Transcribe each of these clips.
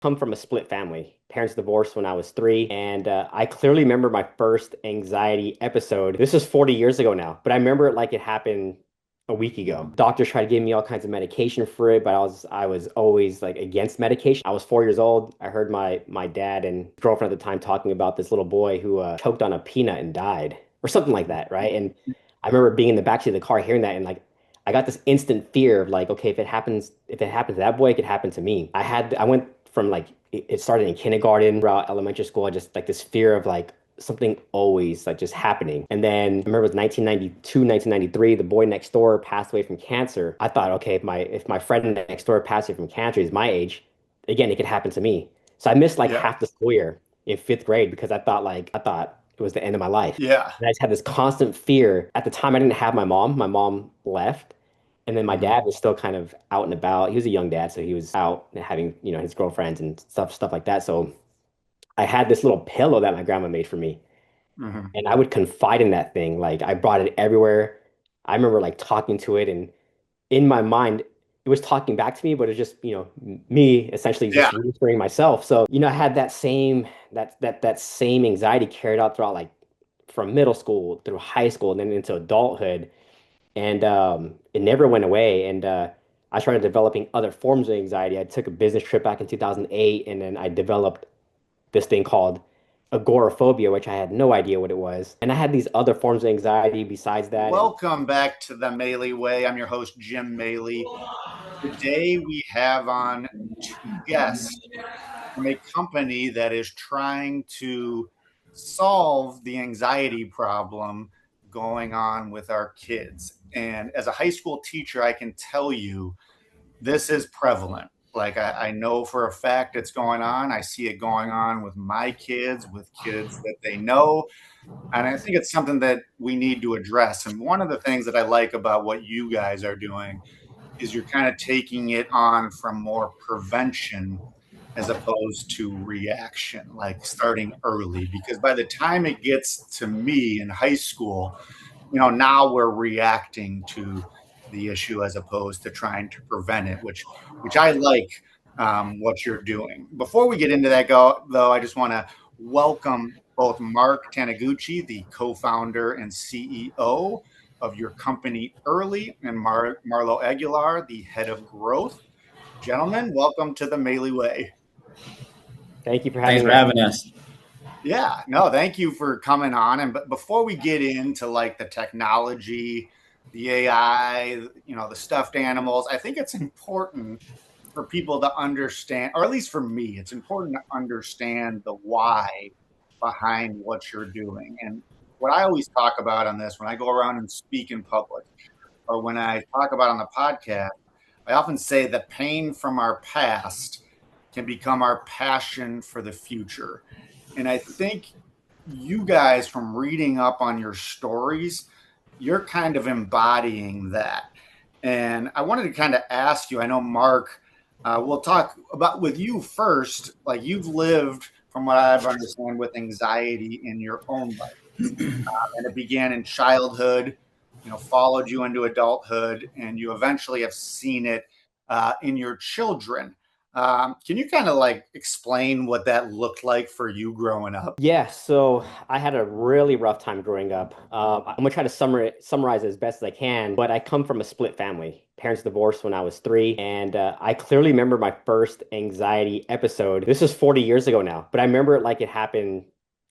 Come from a split family. Parents divorced when I was three, and I clearly remember my first anxiety episode. This was 40 years ago now, but I remember it like it happened a week ago. Doctors tried to give me all kinds of medication for it, but I was always like against medication. I was 4 years old. I heard my dad and girlfriend at the time talking about this little boy who choked on a peanut and died, or something like that, right? And I remember being in the backseat of the car hearing that, and like I got this instant fear of like, okay, if it happens to that boy, it could happen to me. I went from like it started in kindergarten, throughout elementary school, just like this fear of like something always like just happening. And then I remember it was 1992, 1993, the boy next door passed away from cancer. I thought, okay, if my friend next door passed away from cancer, he's my age, again, it could happen to me. So I missed like Yeah. half the school year in fifth grade because I thought it was the end of my life. Yeah. And I just had this constant fear. At the time, I didn't have my mom. My mom left. And then my Hmm. dad was still kind of out and about. He was a young dad, so he was out having, his girlfriends and stuff like that. So I had this little pillow that my grandma made for me, Hmm. and I would confide in that thing. Like I brought it everywhere. I remember like talking to it, and in my mind, it was talking back to me, but it was just, me essentially Yeah. just reassuring myself. So, I had that same anxiety carried out throughout like from middle school through high school and then into adulthood, and it never went away. And I started developing other forms of anxiety. I took a business trip back in 2008, and then I developed this thing called agoraphobia, which I had no idea what it was. And I had these other forms of anxiety besides that. And Welcome back to the Maley Way. I'm your host, Jim Maley. Today we have on two guests from a company that is trying to solve the anxiety problem going on with our kids. And as a high school teacher, I can tell you this is prevalent. Like I know for a fact it's going on. I see it going on with my kids, with kids that they know. And I think it's something that we need to address. And one of the things that I like about what you guys are doing is you're kind of taking it on from more prevention as opposed to reaction, like starting early. Because by the time it gets to me in high school, now we're reacting to the issue as opposed to trying to prevent it, which I like what you're doing. Before we get into that, though, I just want to welcome both Mark Taniguchi, the co-founder and CEO of your company Early, and Marlo Aguilar, the head of growth. Gentlemen, welcome to the Maley Way. thank you for Thanks having for me. having us. Yeah, no, thank you for coming on. And but before we get into like the technology, the AI, the stuffed animals, I think it's important for people to understand, or at least for me, it's important to understand the why behind what you're doing. And what I always talk about on this when I go around and speak in public, or when I talk about on the podcast, I often say that pain from our past can become our passion for the future. And I think you guys, from reading up on your stories, you're kind of embodying that. And I wanted to kind of ask you, I know, Mark, we'll talk about with you first. Like you've lived, from what I've understand, with anxiety in your own life. And it began in childhood, followed you into adulthood, and you eventually have seen it in your children. Can you kind of like explain what that looked like for you growing up? Yeah, so I had a really rough time growing up. I'm gonna try to summarize it as best as I can, but I come from a split family. Parents divorced when I was three, and I clearly remember my first anxiety episode. This was 40 years ago now, but I remember it like it happened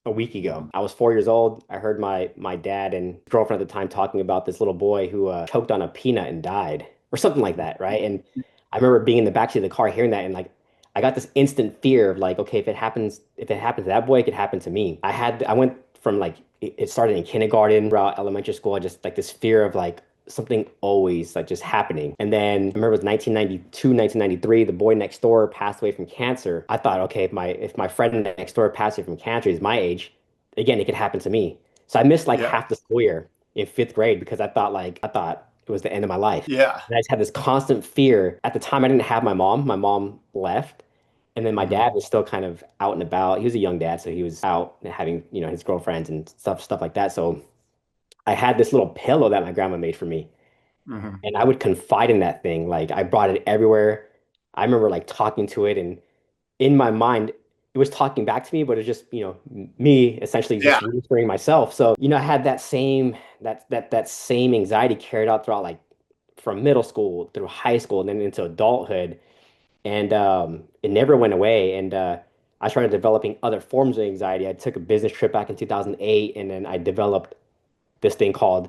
a week ago. I was 4 years old. I heard my dad and girlfriend at the time talking about this little boy who choked on a peanut and died, or something like that, right? And I remember being in the backseat of the car hearing that, and like I got this instant fear of like, okay, if it happens to that boy, it could happen to me. I went from like it started in kindergarten, throughout elementary school, just like this fear of like something always like just happening. And then I remember it was 1992, 1993, the boy next door passed away from cancer. I thought, okay, if my friend next door passed away from cancer, he's my age, again, it could happen to me. So I missed like Yeah. half the school year in fifth grade because I thought it was the end of my life. Yeah. And I just had this constant fear. At the time, I didn't have my mom. My mom left. And then my Hmm. dad was still kind of out and about. He was a young dad, so he was out having, his girlfriends and stuff like that. So I had this little pillow that my grandma made for me, Hmm. and I would confide in that thing. Like I brought it everywhere. I remember like talking to it, and in my mind, it was talking back to me, but it was just, me essentially Yeah. just reassuring myself. So, I had that same anxiety carried out throughout like from middle school through high school and then into adulthood. And it never went away. And I started developing other forms of anxiety. I took a business trip back in 2008, and then I developed this thing called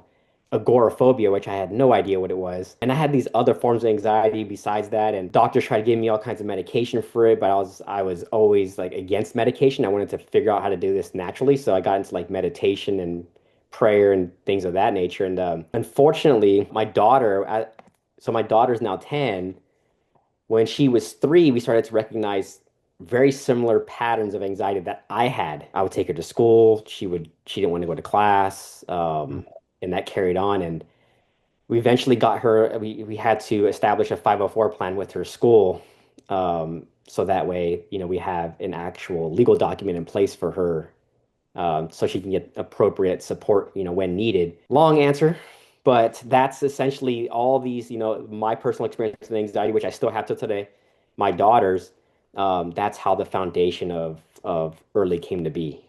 agoraphobia, which I had no idea what it was. And I had these other forms of anxiety besides that, and doctors tried to give me all kinds of medication for it, but I was always like against medication. I wanted to figure out how to do this naturally, so I got into like meditation and prayer and things of that nature. And unfortunately, my daughter's now 10. When she was 3, we started to recognize very similar patterns of anxiety that I had. I would take her to school. She didn't want to go to class. And that carried on. And we eventually got her, we had to establish a 504 plan with her school. So that way, we have an actual legal document in place for her, so she can get appropriate support, when needed. Long answer, but that's essentially all these, my personal experience with anxiety, which I still have to today, my daughter's. That's how the foundation of early came to be.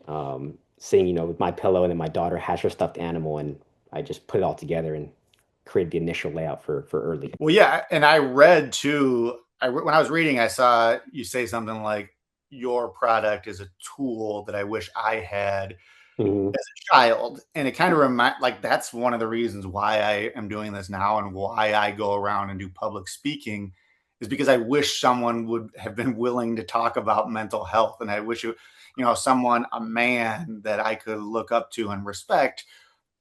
Sitting, with my pillow, and then my daughter has her stuffed animal, and I just put it all together and created the initial layout for early. Well, yeah, and I read too. When I was reading, I saw you say something like, "Your product is a tool that I wish I had Hmm. as a child," and it kind of like that's one of the reasons why I am doing this now and why I go around and do public speaking is because I wish someone would have been willing to talk about mental health, and I wish someone, a man that I could look up to and respect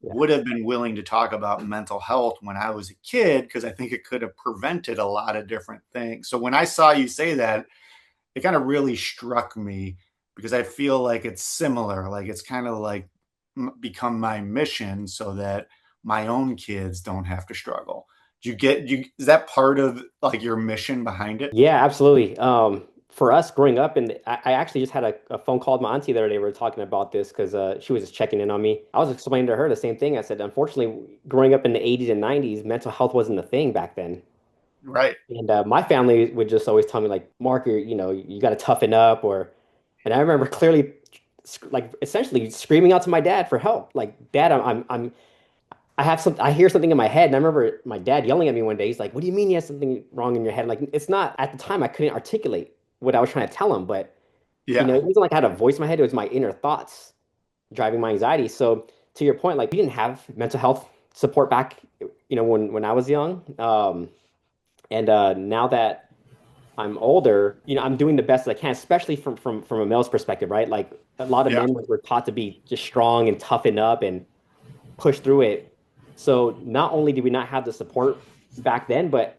Yeah. would have been willing to talk about mental health when I was a kid because I think it could have prevented a lot of different things. So when I saw you say that, it kind of really struck me because I feel like it's similar. Like it's kind of like become my mission so that my own kids don't have to struggle. Is that part of like your mission behind it? Yeah, absolutely. For us growing up, and I actually just had a phone call with my auntie the other day. We were talking about this because she was just checking in on me. I was explaining to her the same thing. I said, unfortunately, growing up in the 80s and 90s, mental health wasn't a thing back then. Right. And my family would just always tell me, like, Mark, you got to toughen up. And I remember clearly, like, essentially screaming out to my dad for help. Like, Dad, I hear something in my head, and I remember my dad yelling at me one day. He's like, "What do you mean you have something wrong in your head?" Like, it's not at the time I couldn't articulate what I was trying to tell him, but Yeah. it wasn't like I had a voice in my head. It was my inner thoughts driving my anxiety. So to your point, like we didn't have mental health support back, when I was young. And now that I'm older, I'm doing the best I can, especially from a male's perspective, right? Like a lot of Yeah. men were taught to be just strong and toughen up and push through it. So not only did we not have the support back then, but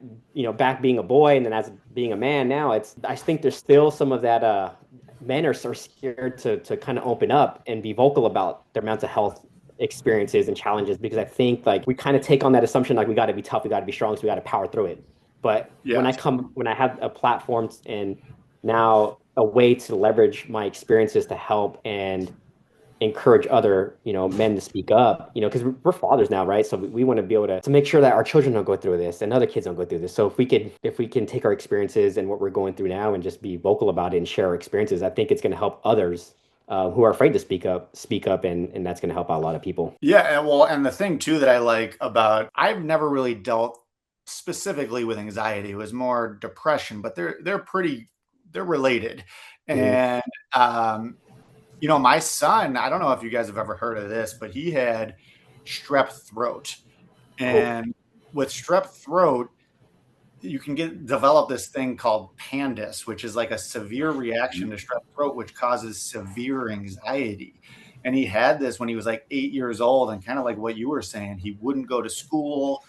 back being a boy and then as being a man now, I think there's still some of that men are scared to kind of open up and be vocal about their mental health experiences and challenges because I think like we kind of take on that assumption like we got to be tough, we got to be strong, so we got to power through it. But Yeah. when I have a platform and now a way to leverage my experiences to help and encourage other, men to speak up, because we're fathers now, right? So we want to be able to make sure that our children don't go through this and other kids don't go through this. So if we can take our experiences and what we're going through now and just be vocal about it and share our experiences, I think it's going to help others who are afraid to speak up, and that's going to help out a lot of people. Yeah, and well, and the thing too that I like about I've never really dealt specifically with anxiety. It was more depression, but they're related. Hmm. And my son, I don't know if you guys have ever heard of this, but he had strep throat. Oh. And with strep throat, you can develop this thing called PANDAS, which is like a severe reaction to strep throat, which causes severe anxiety. And he had this when he was like 8 years old, and kind of like what you were saying, he wouldn't go to school,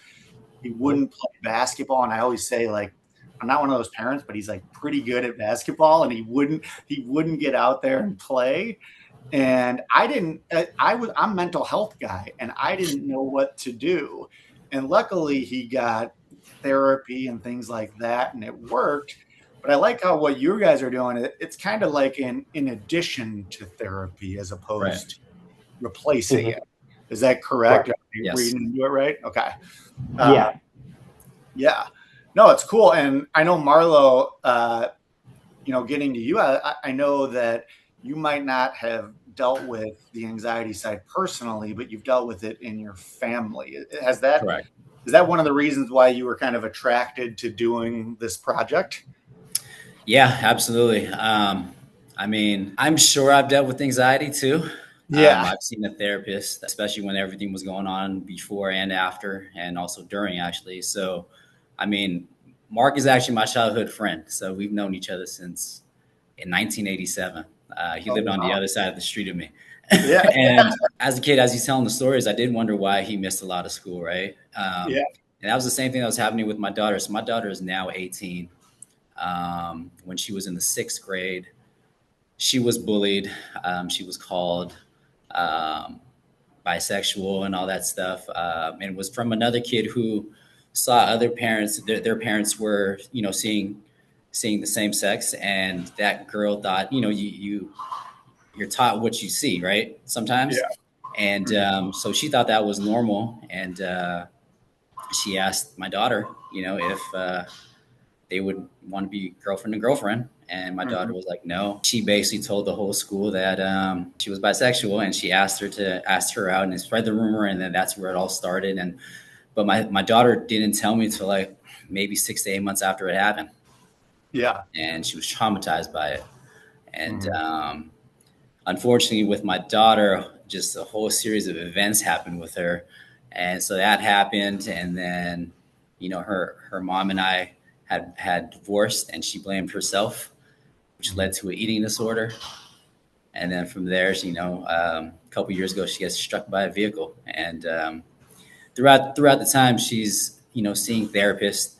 he Mhm. wouldn't play basketball. And I always say, like, I'm not one of those parents, but he's like pretty good at basketball, and he wouldn't get out there and play. And I didn't, I'm a mental health guy and I didn't know what to do. And luckily he got therapy and things like that and it worked. But I like how what you guys are doing, it's kind of like in addition to therapy as Right. opposed to replacing Mhm. it. Is that correct? Right. Am I Yes. reading into it right? Okay. Uh, Yeah. yeah. No, it's cool. And I know Marlo, getting to you, I know that you might not have dealt with the anxiety side personally, but you've dealt with it in your family. Has that Correct. Is that one of the reasons why you were kind of attracted to doing this project? Yeah, absolutely. I mean, I'm sure I've dealt with anxiety too. Yeah. I've seen a therapist, especially when everything was going on before and after, and also during, actually. So, I mean, Mark is actually my childhood friend. So we've known each other since in 1987. He Oh, lived on the wow. other side of the street of me. Yeah. And as a kid, as he's telling the stories, I did wonder why he missed a lot of school, right? Yeah. And that was the same thing that was happening with my daughter. So my daughter is now 18. When she was in the sixth grade, she was bullied. She was called um, bisexual and all that stuff. And it was from another kid who saw other parents. Their parents were, seeing the same sex, and that girl thought, you're taught what you see, right? Sometimes, Yeah. and Mhm. so she thought that was normal, and she asked my daughter, if they would want to be girlfriend and girlfriend. And my daughter Mhm. was like, no. She basically told the whole school that she was bisexual, and she asked her out and spread the rumor, and then that's where it all started. And but my daughter didn't tell me till like maybe 6 to 8 months after it happened, Yeah. and she was traumatized by it. And Mhm. unfortunately, with my daughter, just a whole series of events happened with her, and so that happened, and then her mom and I had divorced, and she blamed herself, which led Mhm. to an eating disorder. And then from there, a couple years ago, she gets struck by a vehicle. And throughout the time, she's seeing therapists.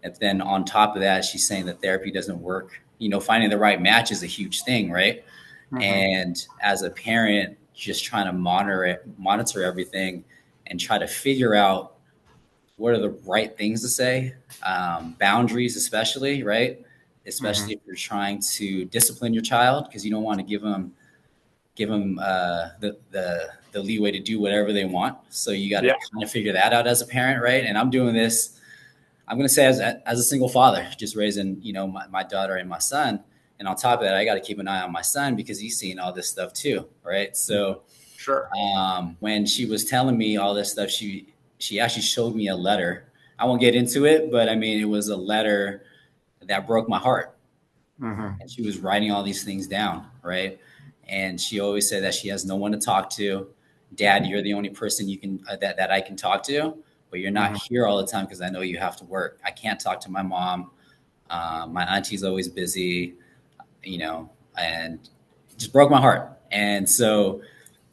And then on top of that, she's saying that therapy doesn't work. Finding the right match is a huge thing, right? Mhm. And as a parent, just trying to monitor everything, and try to figure out what are the right things to say, boundaries, especially, right? Especially Mhm. if you're trying to discipline your child, because you don't want to give them the leeway to do whatever they want. So you got to Yeah. kind of figure that out as a parent, right? And I'm doing this. I'm going to say as a single father, just raising my daughter and my son. And on top of that, I got to keep an eye on my son because he's seeing all this stuff too, right? So Sure. when she was telling me all this stuff, she actually showed me a letter. I won't get into it, but I mean, it was a letter that broke my heart. Mhm. And she was writing all these things down, right? And she always said that she has no one to talk to. Dad, you're the only person you can that I can talk to, but you're not Mhm. here all the time because I know you have to work. I can't talk to my mom. My auntie's always busy, and it just broke my heart. And so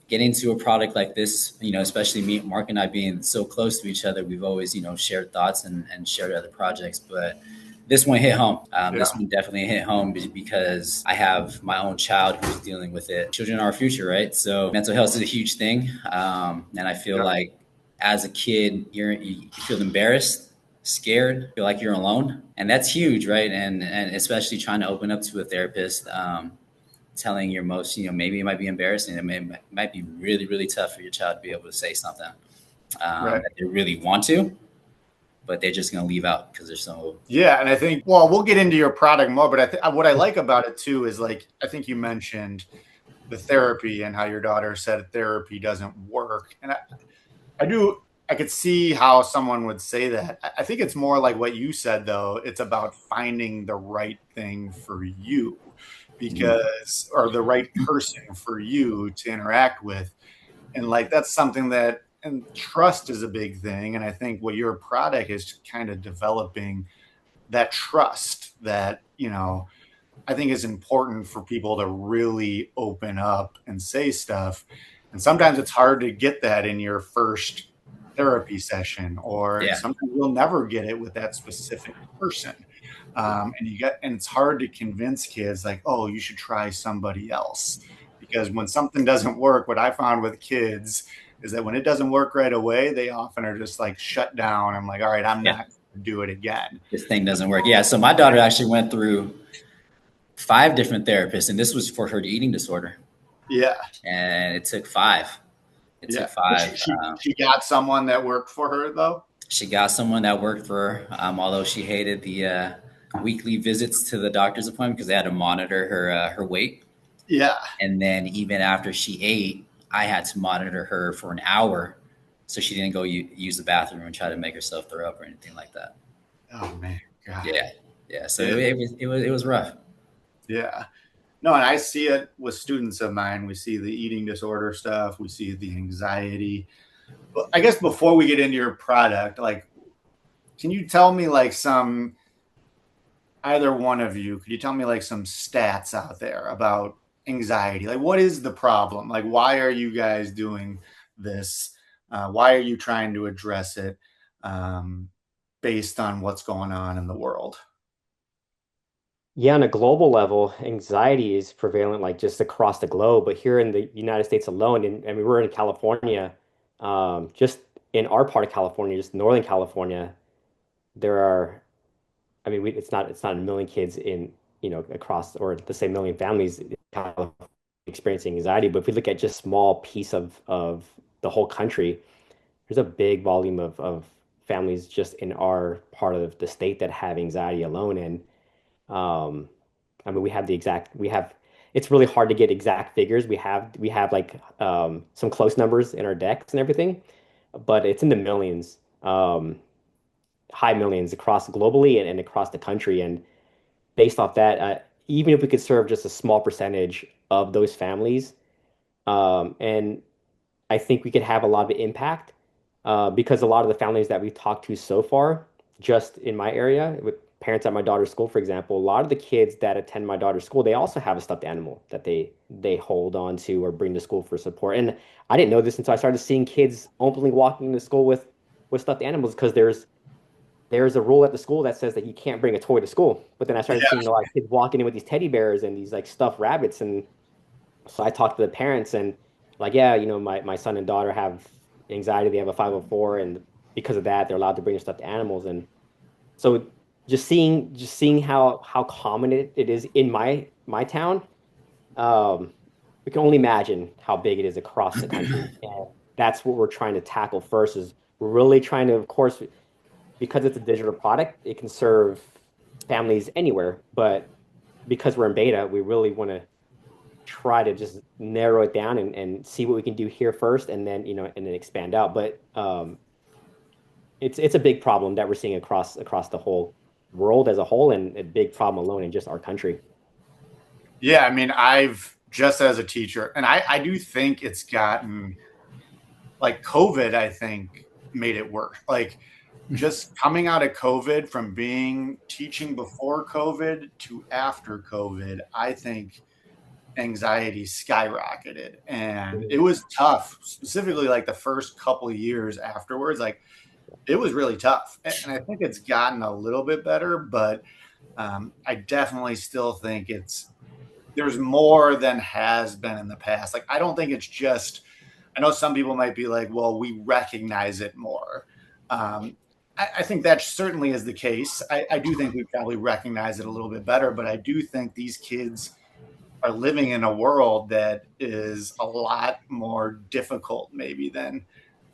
getting into a product like this, especially me, Mark and I being so close to each other, we've always, shared thoughts and shared other projects. But this one hit home. This Yeah. one definitely hit home because I have my own child who's dealing with it. Children are our future, right? So mental health is a huge thing. And I feel Yeah. like as a kid, you feel embarrassed, scared, feel like you're alone. And that's huge, right? And especially trying to open up to a therapist. Telling your most, maybe it might be embarrassing. It might be really, really tough for your child to be able to say something Right. that they really want to, but they're just going to leave out because they're so. Yeah, and I think, well, we'll get into your product more, but what I like about it too is, like, I think you mentioned the therapy and how your daughter said therapy doesn't work, and I do. I could see how someone would say that. I think it's more like what you said, though. It's about finding the right thing for you, Mm, or the right person for you to interact with. And like that's something that, and trust is a big thing. And I think what your product is kind of developing that trust that, I think is important for people to really open up and say stuff. And sometimes it's hard to get that in your first therapy session, or yeah, sometimes you'll never get it with that specific person. And it's hard to convince kids, like, oh, you should try somebody else. Because when something doesn't work, what I found with kids is that when it doesn't work right away, they often are just like shut down. I'm like, all right, I'm yeah, not going to do it again. this thing doesn't work. Yeah, so my daughter actually went through 5 different therapists, and this was for her eating disorder, Yeah. and it took five. It Yeah. took But five. she got someone that worked for her though. She got someone that worked for her, although she hated the weekly visits to the doctor's appointment because they had to monitor her weight. Yeah. And then even after she ate, I had to monitor her for an hour so she didn't go use the bathroom and try to make herself throw up or anything like that. Oh man, God. Yeah, yeah. So Yeah. it was rough. Yeah. No, and I see it with students of mine. We see the eating disorder stuff. We see the anxiety. But I guess before we get into your product, like, can you tell me like some, either one of you, could you tell me like some stats out there about anxiety? Like, what is the problem? Like, why are you guys doing this? Why are you trying to address it um, based on what's going on in the world? Yeah, on a global level, anxiety is prevalent like just across the globe. But here in the United States alone, and we were in California, just in our part of California, just Northern California, there are, I mean, it's not a million kids in, across, or let's say million families in California experiencing anxiety. But if we look at just small piece of the whole country, there's a big volume of families just in our part of the state that have anxiety alone. And um, I mean, it's really hard to get exact figures. We have like some close numbers in our decks and everything, but it's in the millions, high millions across globally and across the country. And based off that, even if we could serve just a small percentage of those families, and I think we could have a lot of impact because a lot of the families that we've talked to so far, just in my area, with parents at my daughter's school, for example, a lot of the kids that attend my daughter's school, they also have a stuffed animal that they hold on to or bring to school for support. And I didn't know this until I started seeing kids openly walking to school with stuffed animals because there's a rule at the school that says that you can't bring a toy to school. But then I started Yeah. seeing a lot of kids walking in with these teddy bears and these like stuffed rabbits, and so I talked to the parents and like, yeah, my son and daughter have anxiety. They have a 504, and because of that, they're allowed to bring their stuffed animals. And so just seeing how common it is in my town, um, we can only imagine how big it is across the country. And that's what we're trying to tackle first. Is we're really trying to, of course, because it's a digital product, it can serve families anywhere. But because we're in beta, we really want to try to just narrow it down and see what we can do here first, and then and then expand out. But it's a big problem that we're seeing across the whole world as a whole, and a big problem alone in just our country. Yeah. I mean, I've just as a teacher, and I do think it's gotten like COVID, I think made it worse. Like just coming out of COVID from being teaching before COVID to after COVID, I think anxiety skyrocketed and it was tough, specifically like the first couple of years afterwards. Like it was really tough. And I think it's gotten a little bit better, but I definitely still think there's more than has been in the past. Like, I don't think it's just, I know some people might be like, well, we recognize it more. Um, I think that certainly is the case. I do think we probably recognize it a little bit better, but I do think these kids are living in a world that is a lot more difficult maybe than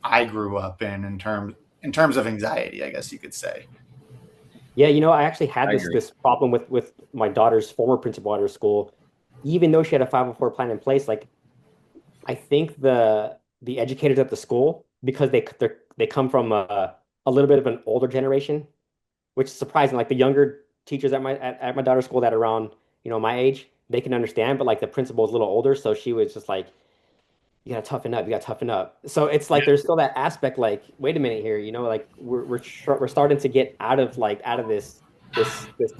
I grew up in terms of anxiety, I guess you could say. Yeah, I actually had I this agree. this problem with my daughter's former principal at her school. Even though she had a 504 plan in place, like I think the educators at the school, because they come from a little bit of an older generation, which is surprising. Like the younger teachers at my daughter's school that are around, my age, they can understand, but like the principal is a little older, so she was just like, you gotta toughen up, you gotta toughen up. So it's Yeah. like there's still that aspect, like, wait a minute here, like we're starting to get out of this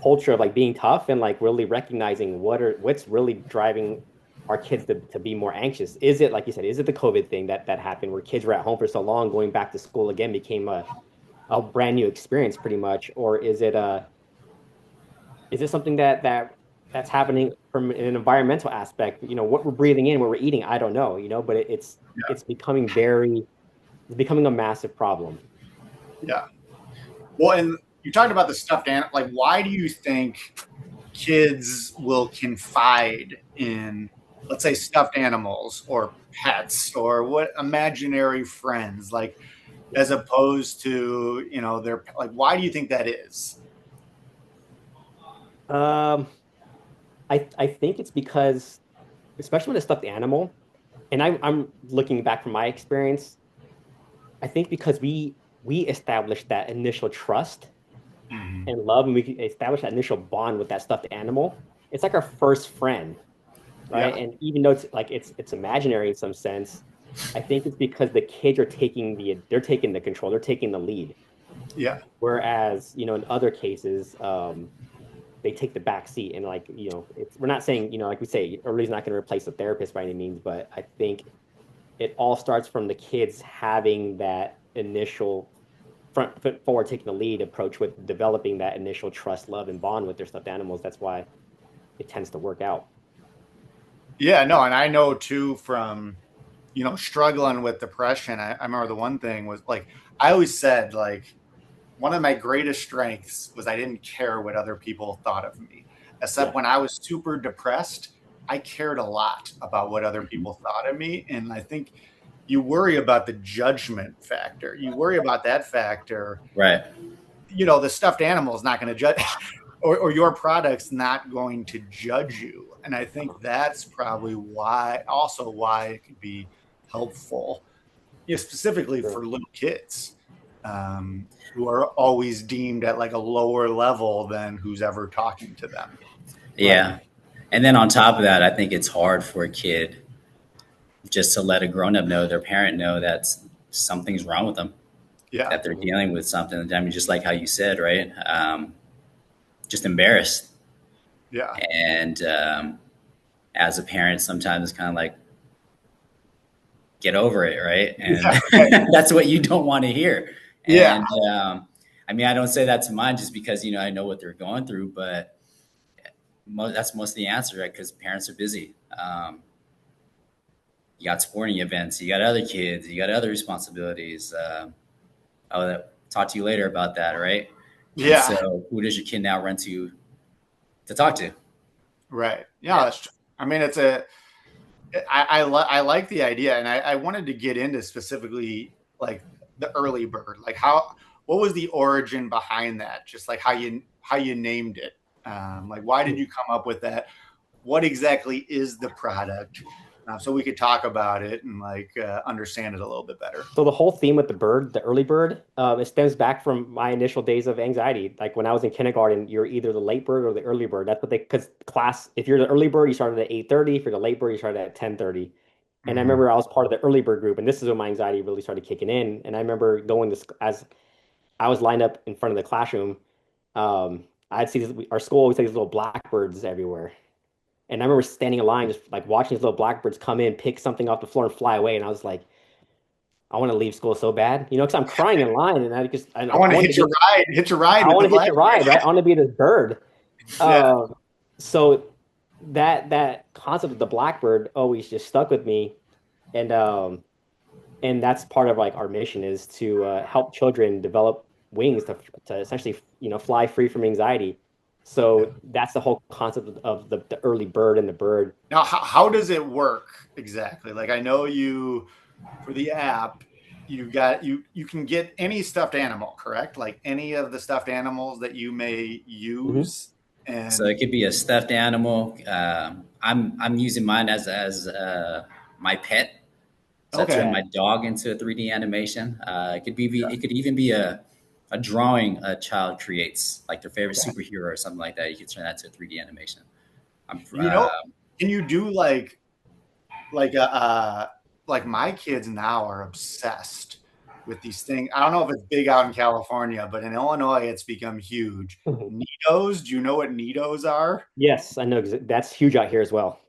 culture of like being tough and like really recognizing what's really driving our kids to be more anxious. Is it, like you said, is it the COVID thing that happened where kids were at home for so long, going back to school again became a brand new experience pretty much, or is it something that's happening from an environmental aspect? What we're breathing in, what we're eating, I don't know, but it's becoming a massive problem. Yeah. Well, and you talked about the stuffed animal. Like, why do you think kids will confide in, let's say, stuffed animals or pets or what imaginary friends, like, as opposed to, their, like, why do you think that is? Um, I think it's because, especially with a stuffed animal, and I'm looking back from my experience, I think because we established that initial trust Mhm. and love, and we established that initial bond with that stuffed animal. It's like our first friend, right? Yeah. And even though it's imaginary in some sense, I think it's because the kids are they're taking the control, they're taking the lead. Yeah. Whereas, in other cases, they take the back seat and like, we're not saying, like we say, early's not going to replace a therapist by any means, but I think it all starts from the kids having that initial front foot forward, taking the lead approach with developing that initial trust, love, and bond with their stuffed animals. That's why it tends to work out. Yeah. No, and I know too from, struggling with depression. I remember the one thing was like, I always said, like, one of my greatest strengths was I didn't care what other people thought of me. Except Yeah. when I was super depressed, I cared a lot about what other Mhm. people thought of me. And I think you worry about the judgment factor. You worry about that factor. Right. The stuffed animal is not going to judge, or your product's not going to judge you. And I think that's probably why it could be helpful, specifically Sure. for little kids, who are always deemed at like a lower level than who's ever talking to them. Right. Yeah. And then on top of that, I think it's hard for a kid just to let a grown up know, their parent know that something's wrong with them, Yeah, that they're Mhm. dealing with something. I mean, just like how you said, right? Just embarrassed. yeah, And as a parent, sometimes it's kind of like, get over it, right? And yeah, right. that's what you don't want to hear. Yeah, And I mean, I don't say that to mine just because, I know what they're going through, but that's most of the answer, right? Because parents are busy. You got sporting events, you got other kids, you got other responsibilities. I'll talk to you later about that, right? And yeah, so, who does your kid now run to talk to? right. Yeah, Yeah. that's true. I mean, I like the idea, and I wanted to get into specifically like the early bird, like what was the origin behind that? Just like how you named it. Like, why did you come up with that? What exactly is the product? So we could talk about it and like understand it a little bit better. So the whole theme with the bird, the early bird, it stems back from my initial days of anxiety. Like when I was in kindergarten, you're either the late bird or the early bird. That's what because class, if you're the early bird, you started at 8:30. If you're the late bird, you started at 10:30. And I Hmm. remember I was part of the early bird group, and this is when my anxiety really started kicking in. And I remember going this as I was lined up in front of the classroom. I'd see our school always had these little blackbirds everywhere. And I remember standing in line, just like watching these little blackbirds come in, pick something off the floor, and fly away. And I was like, I want to leave school so bad, because I'm crying in line, and I I want to want to be, hitch a ride I with want the to hitch a blackbird. ride, right? I want to be this bird. Yeah, So that concept of the blackbird always just stuck with me, and and that's part of like our mission is to help children develop wings to essentially fly free from anxiety. yeah. So that's the whole concept of the early bird and the bird. Now, how does it work exactly? Like, I know you for the app, you can get any stuffed animal, correct? Like any of the stuffed animals that you may Mhm. use, So and it could be a stuffed animal. I'm using mine as my pet. So I turned okay, my dog into a 3D animation. It could even be a drawing a child creates, like their favorite okay. superhero or something like that. You could turn that to a 3D animation. I'm You know, can you do like a like my kids now are obsessed with these things. I don't know if it's big out in California, but in Illinois, it's become huge. Neatos. Do you know what Neatos are? Yes, I know. That's huge out here as well.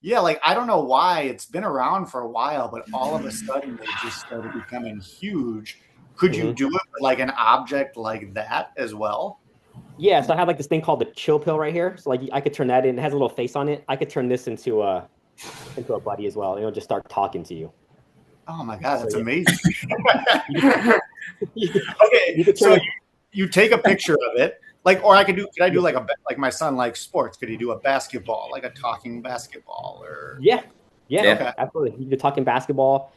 Yeah, like I don't know why it's been around for a while, but all of a sudden they just started becoming huge. Could you Hmm. do it with like an object like that as well? Yeah, so I have like this thing called the chill pill right here. So like I could turn that in. It has a little face on it. I could turn this into a buddy as well. And it'll just start talking to you. Oh my God, So that's yeah, amazing. you could, you could, Okay, you could turn so it. you take a picture of it, like, or could I do like like my son likes sports? Could he do a basketball, like a talking basketball, or Yeah, yeah, yeah. okay, absolutely. You're talking basketball.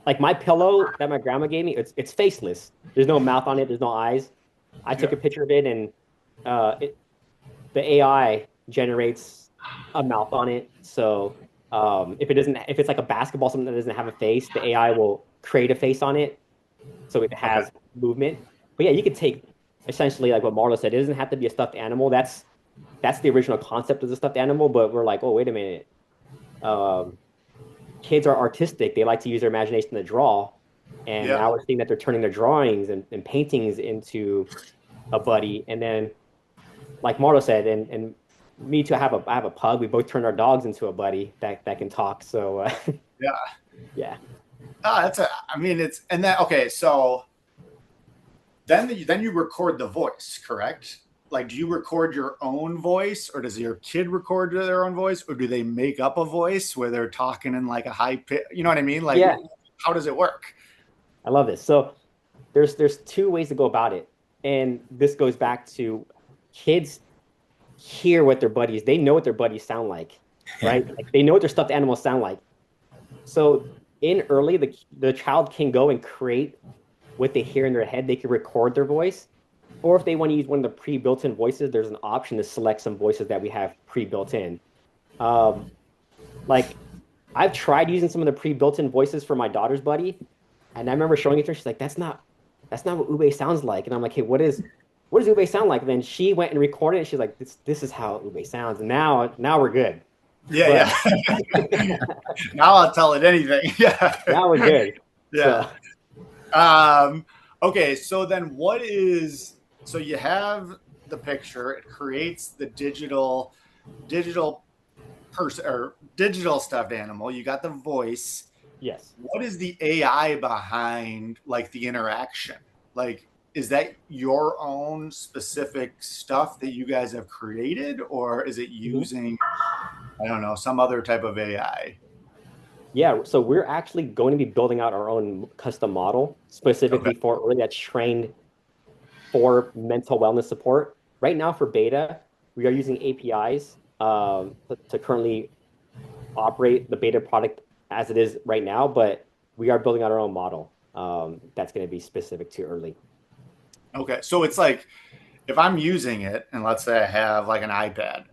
Like my pillow that my grandma gave me, it's faceless. There's no mouth on it. There's no eyes. I took yeah, a picture of it, and it the AI generates a mouth on it. So if it's like a basketball, something that doesn't have a face, the AI will create a face on it, so it Okay. has movement. But yeah, you could take essentially like what Marlo said. It doesn't have to be a stuffed animal. That's the original concept of the stuffed animal. But we're like, oh, wait a minute. Um, Kids are artistic. They like to use their imagination to draw. And Yeah. now we're seeing that they're turning their drawings and paintings into a buddy. And then, like Marlo said, and me too, I have a pug. We both turned our dogs into a buddy that can talk. So Yeah. yeah. I mean, it's, and then, okay. So then you record the voice, correct? Like, do you record your own voice, or does your kid record their own voice, or do they make up a voice where they're talking in like a high pitch? You know what I mean? Like, Yeah, how does it work? I love this. So there's two ways to go about it. And this goes back to kids hear what their buddies, they know what their buddies sound like, right? Like they know what their stuffed animals sound like. So in early, the child can go and create what they hear in their head. They can record their voice. Or if they want to use one of the pre-built-in voices, there's an option to select some voices that we have pre-built in. Um, like I've tried using some of the pre-built-in voices for my daughter's buddy, and I remember showing it to her. She's like, that's not what Ube sounds like." And I'm like, "Hey, what does Ube sound like?" And then she went and recorded it. She's like, "This is how Ube sounds." And now we're good. Yeah, But yeah. Now I'll tell it anything. Yeah, now we're good. yeah. So Okay, so then what is, so you have the picture, it creates the digital person or digital stuffed animal. You got the voice. yes. What is the AI behind like the interaction? Like, is that your own specific stuff that you guys have created, or is it Mhm. using, I don't know, some other type of AI? Yeah, so we're actually going to be building out our own custom model Okay. specifically for early that's trained for mental wellness support. Right now for beta, we are using APIs to currently operate the beta product as it is right now, but we are building out our own model that's going to be specific to early. Okay. So it's like if I'm using it and let's say I have like an iPad,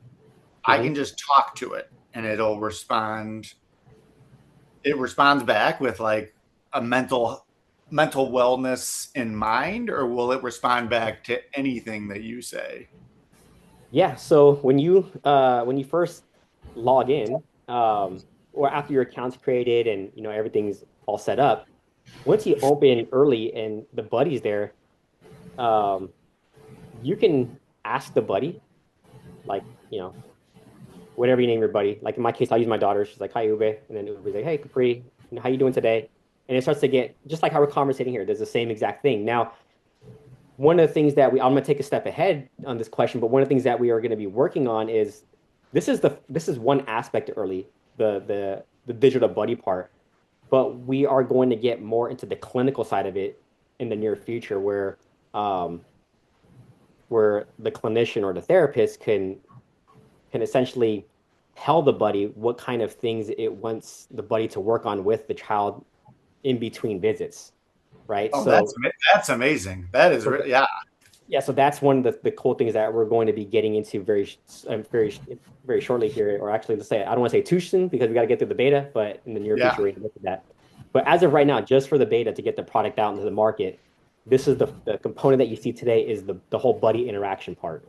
I can Hmm. just talk to it and it'll respond. It responds back with like a mental wellness in mind, or will it respond back to anything that you say? Yeah, so when you first log in, or after your account's created and everything's all set up, once you open early and the buddy's there, um, you can ask the buddy, like, whatever you name your buddy. Like in my case, I'll use my daughter. She's like, "Hi, Ube," and then Ube's like, "Hey, Capri, how you doing today?" And it starts to get just like how we're conversating here. Does the same exact thing. Now, one of the things that I'm going to take a step ahead on this question, but one of the things that we are going to be working on is this is one aspect early, the digital buddy part, but we are going to get more into the clinical side of it in the near future, um, where the clinician or the therapist can essentially tell the buddy what kind of things it wants the buddy to work on with the child in between visits, right? Oh, So, that's amazing. That is so yeah, yeah, so that's one of the cool things that we're going to be getting into very shortly here, or actually, let's say I don't want to say too soon because we got to get through the beta, but in the near yeah, future we can get to that. But as of right now, just for the beta to get the product out into the market, this is the component that you see today is the whole buddy interaction part.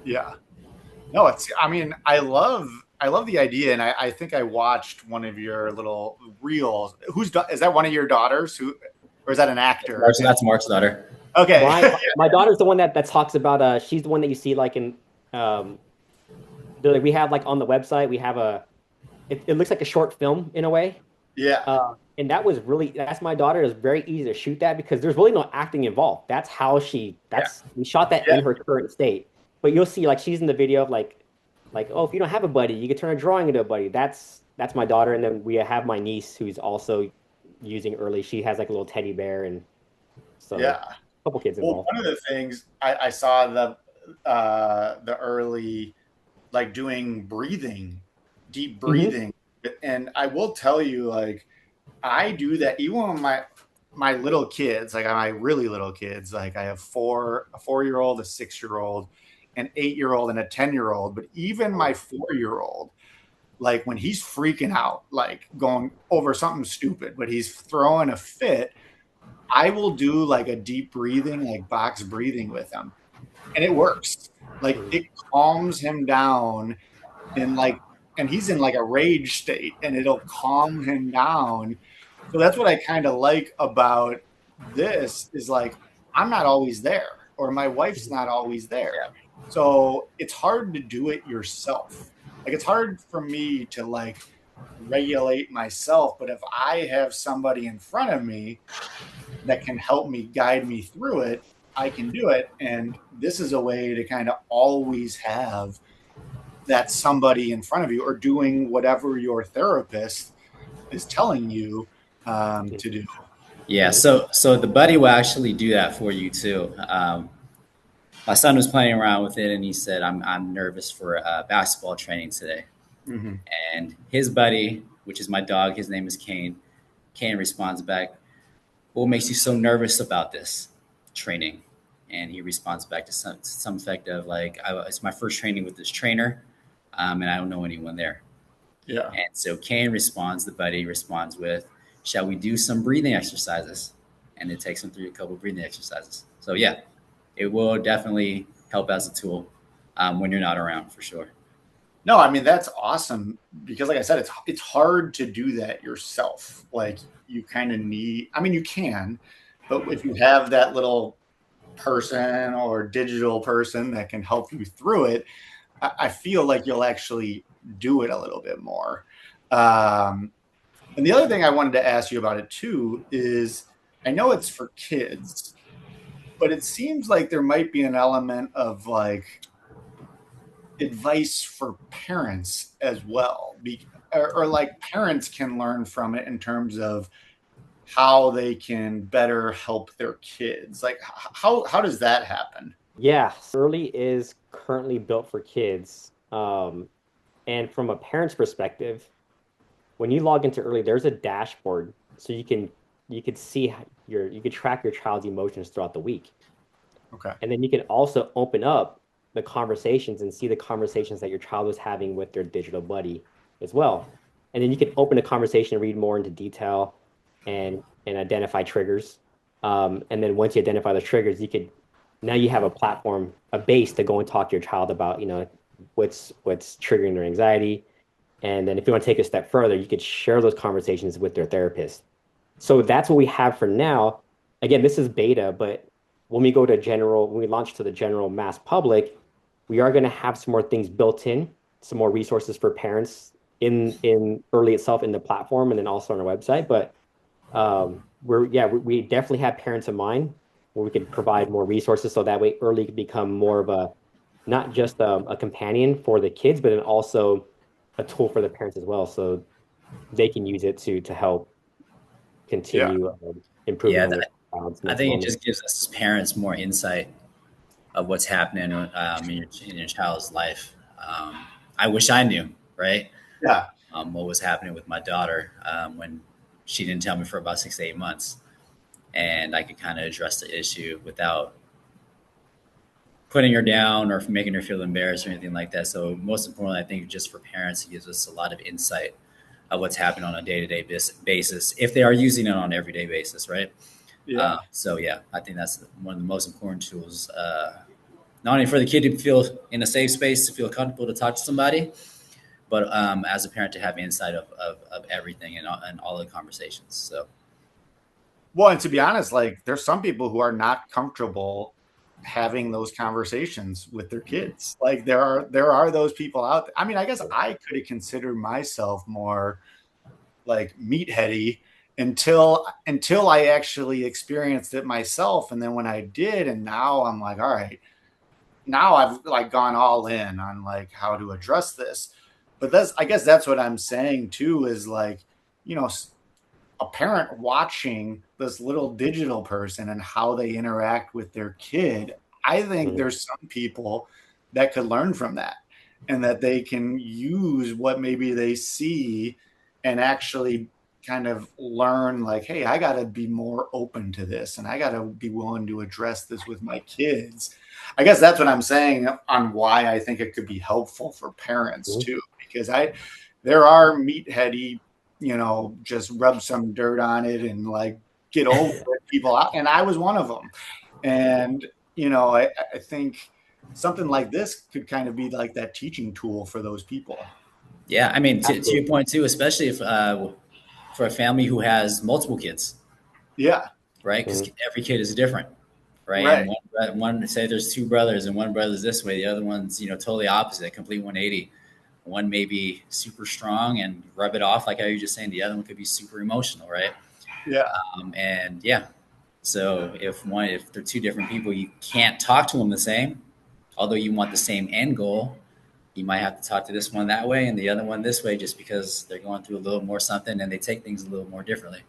yeah. No, it's. I mean, I love the idea, and I think I watched one of your little reels. Is that one of your daughters? Who, or is that an actor? That's Mark's daughter. Okay. My daughter's the one that talks about she's the one that you see like in um like we have like on the website we have it looks like a short film in a way. Yeah, And that's my daughter. It's very easy to shoot that because there's really no acting involved. yeah, We shot that yeah, in her current state. But you'll see like she's in the video of like, oh, if you don't have a buddy, you can turn a drawing into a buddy. That's my daughter. And then we have my niece who's also using early. She has like a little teddy bear, and so yeah. a couple kids Well, involved. one of the things I saw the early, like doing breathing, deep Hmm. breathing, and I will tell you, like I do that even when my little kids, like my really little kids, like I have a 4-year old, a 6-year old, an 8-year-old and a 10-year-old, but even my 4-year-old, like when he's freaking out, like going over something stupid, but he's throwing a fit, I will do like a deep breathing, like box breathing with him. And it works. Like Mhm. it calms him down in like, and he's in like a rage state and it'll calm him down. So that's what I kind of like about this is like, I'm not always there or my wife's not always there. Yeah. So it's hard to do it yourself. Like it's hard for me to like regulate myself. But if I have somebody in front of me that can help me guide me through it, I can do it. And this is a way to kind of always have that somebody in front of you or doing whatever your therapist is telling you to do. Yeah, Mhm. so the buddy will actually do that for you too. My son was playing around with it, and he said, "I'm nervous for basketball training today." Mm-hmm. And his buddy, which is my dog, his name is Kane. Kane responds back, "What makes you so nervous about this training?" And he responds back to some effect of like, "It's my first training with this trainer, and I don't know anyone there." Yeah. And so Kane responds, the buddy responds with, "Shall we do some breathing exercises?" And it takes him through a couple of breathing exercises. So yeah, it will definitely help as a tool when you're not around for sure. No, I mean that's awesome because like I said, it's hard to do that yourself. Like you kind of need, I mean you can, but if you have that little person or digital person that can help you through it, I feel like you'll actually do it a little bit more. Um, and the other thing I wanted to ask you about it too is I know it's for kids, but it seems like there might be an element of like advice for parents as well. Or like parents can learn from it in terms of how they can better help their kids. Like how does that happen? Yeah, early is currently built for kids. And from a parent's perspective, when you log into early, there's a dashboard so you could see you could track your child's emotions throughout the week. Okay. And then you can also open up the conversations and see the conversations that your child was having with their digital buddy as well. And then you can open a conversation and read more into detail and identify triggers. And then once you identify the triggers, you could now you have a platform, a base to go and talk to your child about, what's triggering their anxiety. And then if you want to take a step further, you could share those conversations with their therapist. So that's what we have for now. Again, this is beta, but when we launch to the general mass public, we are going to have some more things built in, some more resources for parents in early itself in the platform and then also on our website. But we definitely have parents in mind where we could provide more resources so that way early could become more of a not just a companion for the kids, but then also a tool for the parents as well, so they can use it to help Yeah. continue improving Yeah, on their child's I mental think it wellness. just gives us as parents more insight of what's happening in your child's life. I wish I knew, right? Yeah. What was happening with my daughter when she didn't tell me for about 6 to 8 months, and I could kind of address the issue without putting her down or making her feel embarrassed or anything like that. So most importantly, I think just for parents, it gives us a lot of insight of what's happening on a day-to-day basis if they are using it on an everyday basis, right? Yeah. So yeah, I think that's one of the most important tools. Not only for the kid to feel in a safe space, to feel comfortable to talk to somebody, but as a parent to have insight of everything and all the conversations. So Well, and to be honest, like there's some people who are not comfortable having those conversations with their kids. Like there are those people out there. I mean, I guess I could have considered myself more like meatheady until I actually experienced it myself. And then when I did, and now I'm like, all right, now I've like gone all in on like how to address this. But that's I guess that's what I'm saying too, is like, you know, a parent watching this little digital person and how they interact with their kid, I think Mhm. there's some people that could learn from that and that they can use what maybe they see and actually kind of learn like, hey, I got to be more open to this and I got to be willing to address this with my kids. I guess that's what I'm saying on why I think it could be helpful for parents Mhm. too, because there are meatheady, just rub some dirt on it and like get over it people out. And I was one of them. And, I think something like this could kind of be like that teaching tool for those people. Yeah, I mean, to your Absolutely. point too, especially if for a family who has multiple kids, Yeah. right? Because Mhm. every kid is different, right? And Right. one say there's two brothers, and one brother's this way, the other one's totally opposite, complete 180. One may be super strong and rub it off, like how you're just saying. The other one could be super emotional, right? Yeah. And yeah, so if they're two different people, you can't talk to them the same, although you want the same end goal. You might have to talk to this one that way and the other one this way, just because they're going through a little more something and they take things a little more differently.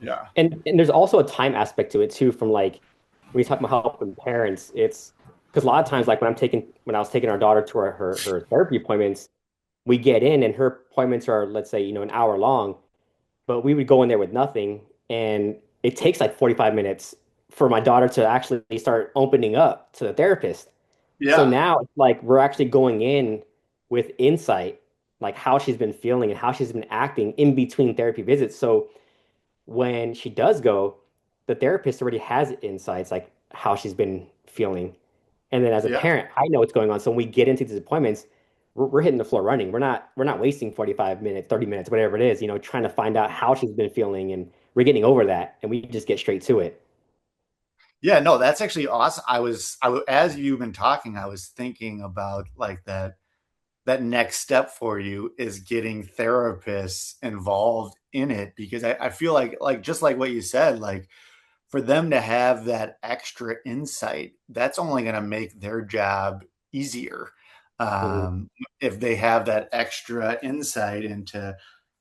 Yeah. And there's also a time aspect to it too, from like when you talk about helping parents, it's because a lot of times, like when I was taking our daughter to her therapy appointments, we get in and her appointments are, let's say, an hour long, but we would go in there with nothing, and it takes like 45 minutes for my daughter to actually start opening up to the therapist. So Yeah. now it's like we're actually going in with insight, like how she's been feeling and how she's been acting in between therapy visits. So when she does go, the therapist already has insights like how she's been feeling. And then as a Yeah. parent, I know what's going on. So when we get into these appointments, we're hitting the floor running. We're not wasting 45 minutes, 30 minutes, whatever it is, trying to find out how she's been feeling, and we're getting over that and we just get straight to it. Yeah. No, that's actually awesome. As you've been talking, I was thinking about like that next step for you is getting therapists involved in it because I feel like just like what you said, like for them to have that extra insight, that's only going to make their job easier. Mhm. If they have that extra insight into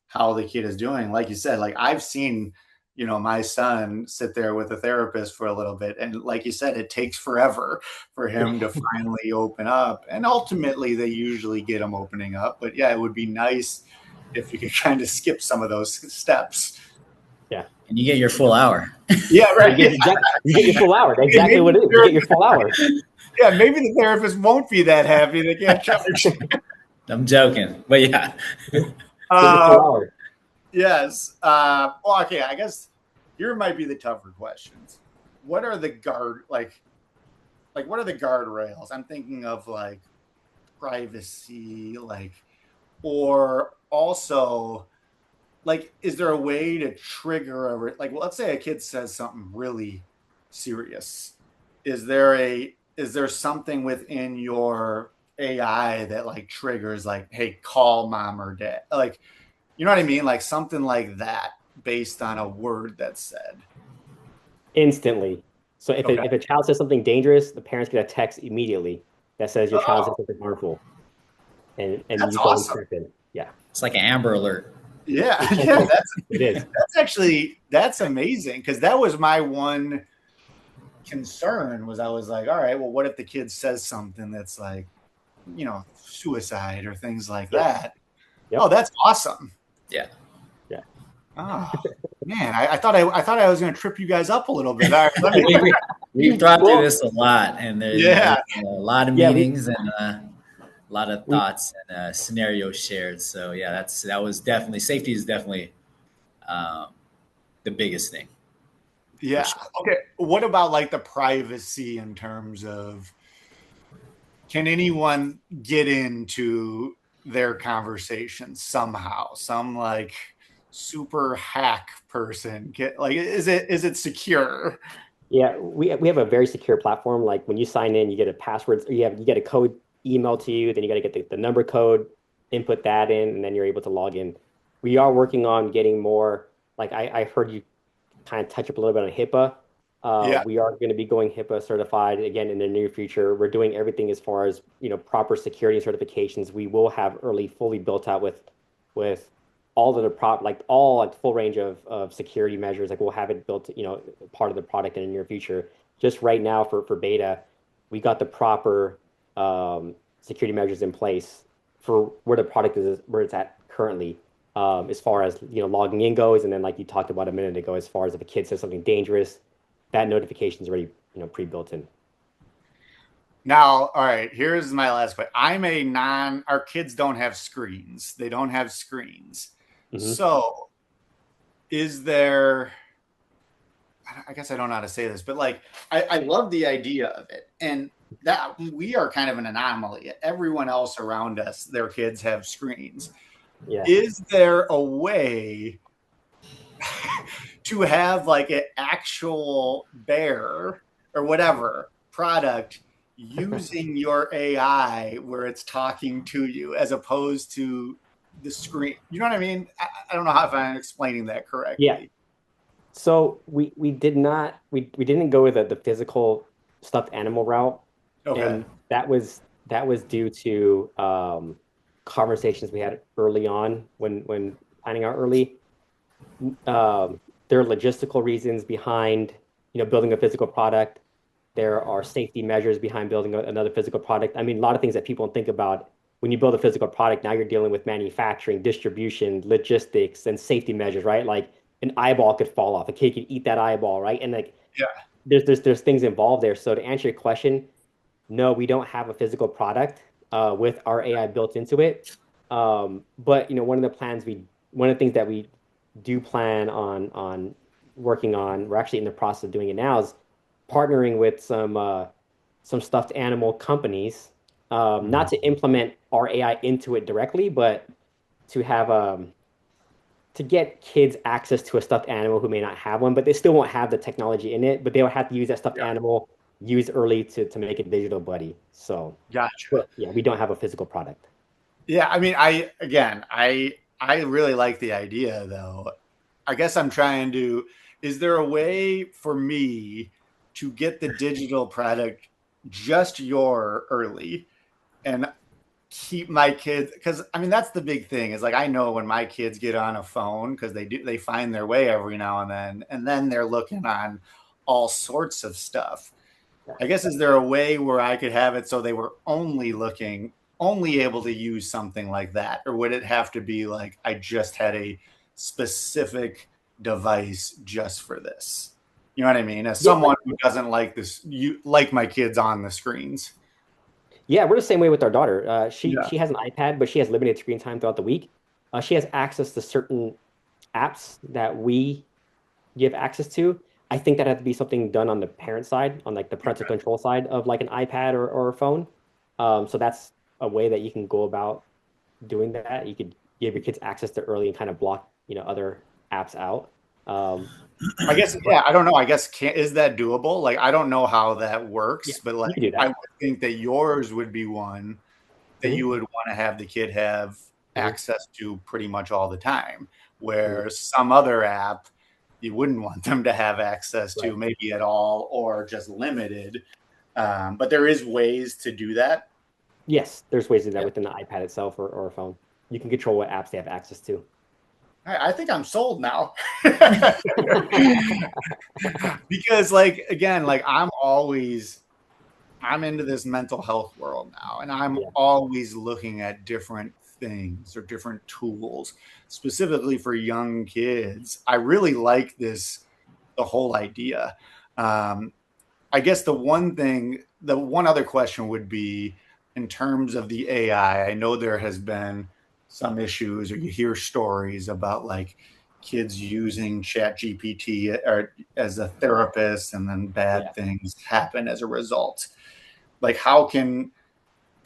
how the kid is doing. Like you said, like I've seen, my son sit there with a therapist for a little bit. And like you said, it takes forever for him to finally open up. And ultimately, they usually get him opening up. But yeah, it would be nice if you could kind of skip some of those steps. Yeah. And you get your full hour. Yeah, Yeah, you right. get you get your full hour. That's exactly Maybe what it is. You get your full hour. yeah, maybe the therapist won't be that happy they can't charge. I'm joking, but yeah. Get your full Uh, hour. Yes. Well, okay. I guess here might be the tougher questions. What are the what are the guardrails? I'm thinking of like privacy, or also like, is there a way to trigger like, well, let's say a kid says something really serious. Is there something within your AI that like triggers like, hey, call mom or dad? Like, you know what I mean? Like something like that based on a word that's said. Instantly. So if Okay. a child says something dangerous, the parents get a text immedially that says your child said Oh, something harmful, and that's you go awesome. unscripted. Yeah, It's like an Amber Alert. Yeah. Yeah. essentially, it is. That's amazing. Cause that was my one concern was I was like, all right, well, what if the kid says something that's like, suicide or things like Yep, that? Oh, yep, that's awesome. Yeah. yeah. Oh man. I thought I was going to trip you guys up a little bit. All right. Let me, We've thought through Well, this a lot, and yeah. there's a lot of yeah, meetings and a lot of we thoughts and scenarios shared. So yeah, that was definitely safety is definitely um, the biggest thing for Yeah. sure. Okay. What about like the privacy in terms of can anyone get into their conversation somehow? Some like super hack person get like is it secure? Yeah, we have a very secure platform. Like when you sign in, you get a password, or you get a code emailed to you, then you got to get the number code, input that in, and then you're able to log in. We are working on getting more, like I heard you kind of touch up a little bit on HIPAA. Yeah. We are going to be going HIPAA certified again in the near future. We're doing everything as far as, proper security certifications. We will have early fully built out with all of the like all like full range of security measures. Like we'll have it built, part of the product in the near future. Just right now for beta, we got the proper security measures in place for where the product is, where it's at currently. as far as logging in goes, and then like you talked about a minute ago, as far as if a kid says something dangerous, that notification is already pre-built in. Now, all right, here's my last question. Our kids don't have screens. They don't have screens. Hmm. So, is there, I guess I don't know how to say this, but like, I love the idea of it. And that we are kind of an anomaly. Everyone else around us, their kids have screens. Yeah. Is there a way to have like an actual bear or whatever product using your AI where it's talking to you as opposed to the screen? You know what I mean? I don't know if I'm explaining that Yeah. correctly. So we did not we didn't go with the physical stuffed animal route, Okay. and that was due to conversations we had early on when planning out early. There are logistical reasons behind building a physical product. There are safety measures behind building another physical product. I mean, a lot of things that people don't think about when you build a physical product. Now you're dealing with manufacturing, distribution, logistics, and safety measures, right? Like an eyeball could fall off, a kid could eat that eyeball, right? And like Yeah. there's things involved there. So to answer your question, no, we don't have a physical product with our AI built into it. But one of the things that we do plan on working on, we're actually in the process of doing it now, is partnering with some stuffed animal companies, not to implement our AI into it directly, but to have to get kids access to a stuffed animal who may not have one, but they still won't have the technology in it, but they'll have to use that stuffed Yeah. animal used early to make a digital buddy. So, Gotcha. but yeah, we don't have a physical product. Yeah. I mean, I really like the idea though. I guess I'm trying to, is there a way for me to get the digital product just your early and keep my kids, because I mean that's the big thing is like I know when my kids get on a phone because they find their way every now and then they're looking on all sorts of stuff. I guess, is there a way where I could have it so they were only able to use something like that, or would it have to be like I just had a specific device just for this? You know what I mean? As Yeah, someone who doesn't like this, you like my kids on the screens. yeah, we're the same way with our daughter. She Yeah. she has an iPad, but she has limited screen time throughout the week. She has access to certain apps that we give access to. I think that had to be something done on the parent side, on like the parental Okay. control side of like an iPad or a phone. So that's a way that you can go about doing that. You could give your kids access to early and kind of block, other apps out. Um, I guess, but yeah, I don't know. I guess is that doable? Like, I don't know how that yeah, works, but like, you can do I that. would think that yours would be one that you Hmm. would want to have the kid have Hmm. access to pretty much all the time, Hmm. where some other app you wouldn't want them to have access to, Right. maybe at all, or just limited. But there is ways to do that. Yes, there's ways to do that Yeah. within the iPad itself or a phone. You can control what apps they have access to. I think I'm sold now. Because like again, like I'm into this mental health world now, and I'm Yeah. always looking at different things or different tools specifically for young kids. I really like the whole idea. Um, I guess the one other question would be in terms of the AI. I know there has been some issues, or you hear stories about like kids using Chat GPT or as a therapist, and then bad Yeah. things happen as a result. Like, how can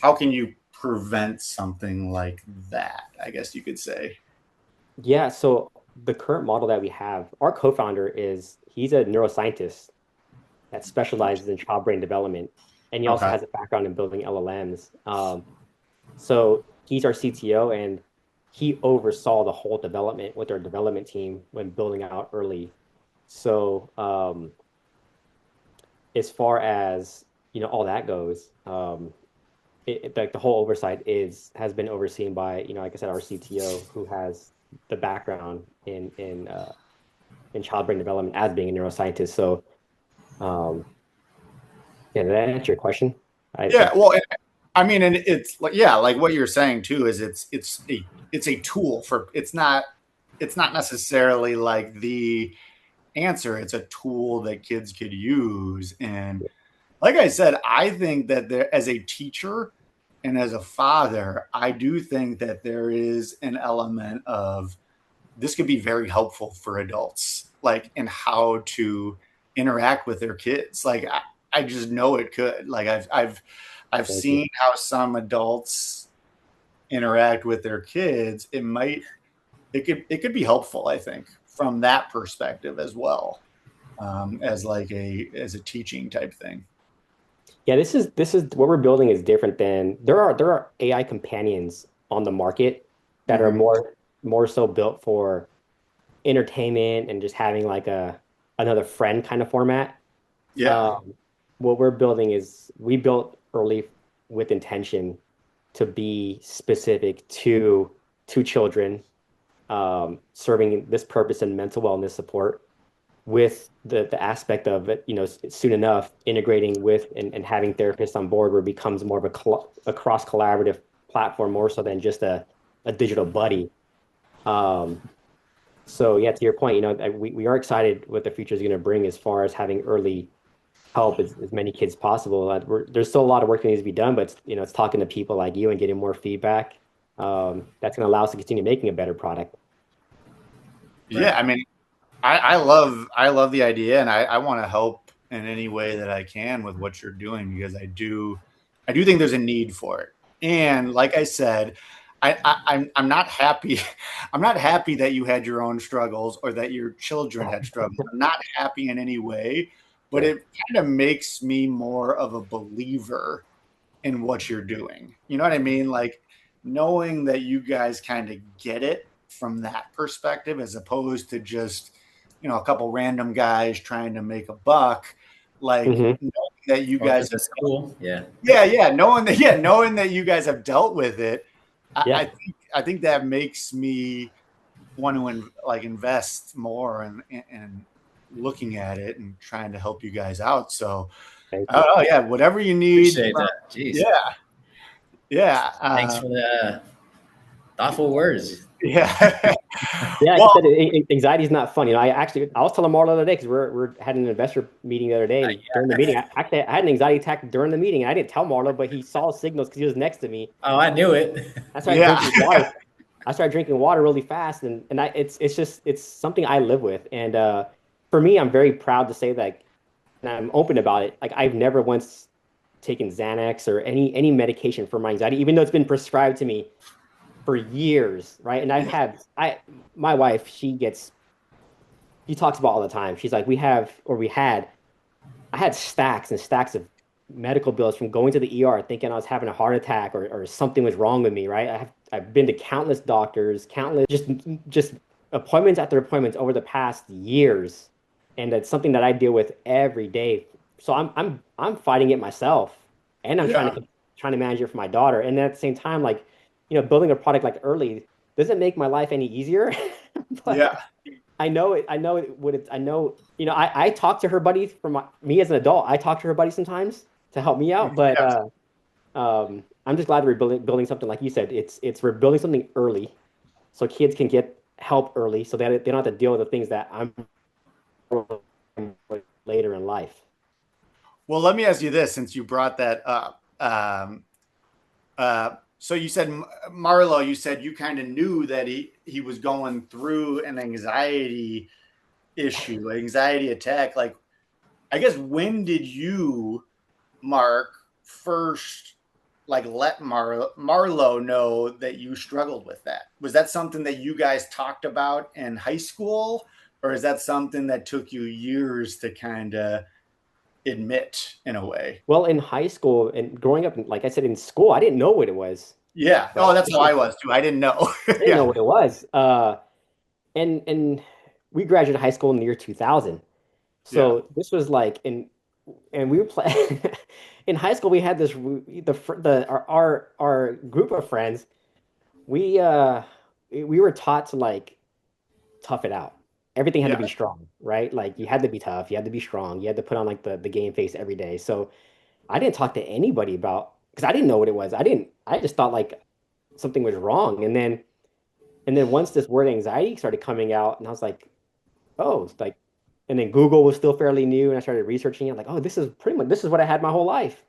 you prevent something like that? I guess you could say. Yeah, so the current model that we have, our co-founder he's a neuroscientist that specializes in child brain development, and he also Okay. has a background in building LLMs. So he's our CTO, and he oversaw the whole development with our development team when building out early. So as far as all that goes, like the whole oversight has been overseen by like I said, our CTO who has the background in child brain development as being a neuroscientist. So, um, yeah, did that answer your question? I Yeah. Well, I mean, and it's like, yeah, like what you're saying too is it's a tool for it's not necessarily like the answer. It's a tool that kids could use. And like I said, I think that there, as a teacher and as a father, I do think that there is an element of this could be very helpful for adults, like in how to interact with their kids. Like I just know it could. Like I've Thank you. seen how some adults interact with their kids. It could be helpful, I think, from that perspective as well, as like a teaching type thing. Yeah, this is what we're building is different than there are AI companions on the market that are Hmm. more so built for entertainment and just having like a another friend kind of format. Yeah. Um, what we're building is we built early with intention to be specific to children, serving this purpose in mental wellness support with the aspect of it, soon enough integrating with and having therapists on board where it becomes more of a cross collaborative platform more so than just a digital buddy. Um, so yeah, to your point, we are excited what the future is going to bring as far as having early help as many kids possible. There's still a lot of work that needs to be done, but it's talking to people like you and getting more feedback. That's going to allow us to continue making a better product. Yeah. I mean, I love the idea, and I want to help in any way that I can with what you're doing because I do think there's a need for it. And like I said, I'm not happy. I'm not happy that you had your own struggles or that your children had struggles. I'm not happy in any way, but Sure. it kind of makes me more of a believer in what you're doing. You know what I mean? Like knowing that you guys kind of get it from that perspective as opposed to just, a couple random guys trying to make a buck. Like Hmm. knowing that you Or guys just have, a school. Yeah. yeah, knowing that you guys have dealt with it. I, Yeah. I think I think that makes me want to like invest more and looking at it and trying to help you guys out. So, Thank you. oh yeah, whatever you need Appreciate from, that. Jeez. yeah, yeah, Thanks for the thoughtful words. yeah. Yeah, like you Well, said, anxiety is not fun. I was telling Marla the other day because we're had an investor meeting the other day, and during the meeting, I had an anxiety attack during the meeting. And I didn't tell Marla, but he saw signals because he was next to me. Oh, I knew it. I started yeah, drinking water. I started drinking water really fast, and it's something I live with. And for me, I'm very proud to say that, and I'm open about it. Like I've never once taken Xanax or any medication for my anxiety, even though it's been prescribed to me for years, right? And my wife, she talks about all the time. She's like, I had stacks and stacks of medical bills from going to the ER thinking I was having a heart attack or something was wrong with me, right? I've been to countless doctors, countless just appointments after appointments over the past years. And it's something that I deal with every day. So I'm fighting it myself and I'm yeah, trying to manage it for my daughter. And at the same time, like, building a product like early doesn't make my life any easier. yeah, But I know I know, I talk to her buddies me as an adult. I talk to her buddies sometimes to help me out, but yeah. I'm just glad that we're building something like you said. We're building something early so kids can get help early so that they don't have to deal with the things that I'm later in life. Well, let me ask you this, since you brought that up. So you said Marlo, you said you kind of knew that he was going through an anxiety attack. Like, I guess when did you, Mark, first like let Marlo know that you struggled with that? Was that something that you guys talked about in high school, or is that something that took you years to kind of admit in a way? Well, in high school and growing up, like I said, in school, I didn't know what it was, Yeah. right? Oh, that's how I was too. I didn't know. I didn't know Yeah. what it was. And we graduated high school in the year 2000. Yeah. So this was like and we were playing in high school. We had our group of friends. We uh we were taught to like tough it out. Everything had to Yeah. be strong, right? Like you had to be tough, you had to be strong, you had to put on like the game face every day. So I didn't talk to anybody about because I didn't know what it was. I just thought like something was wrong. And then once this word anxiety started coming out, and I was like, oh, it's like, and then Google was still fairly new, and I started researching it. Like, oh, this is what I had my whole life.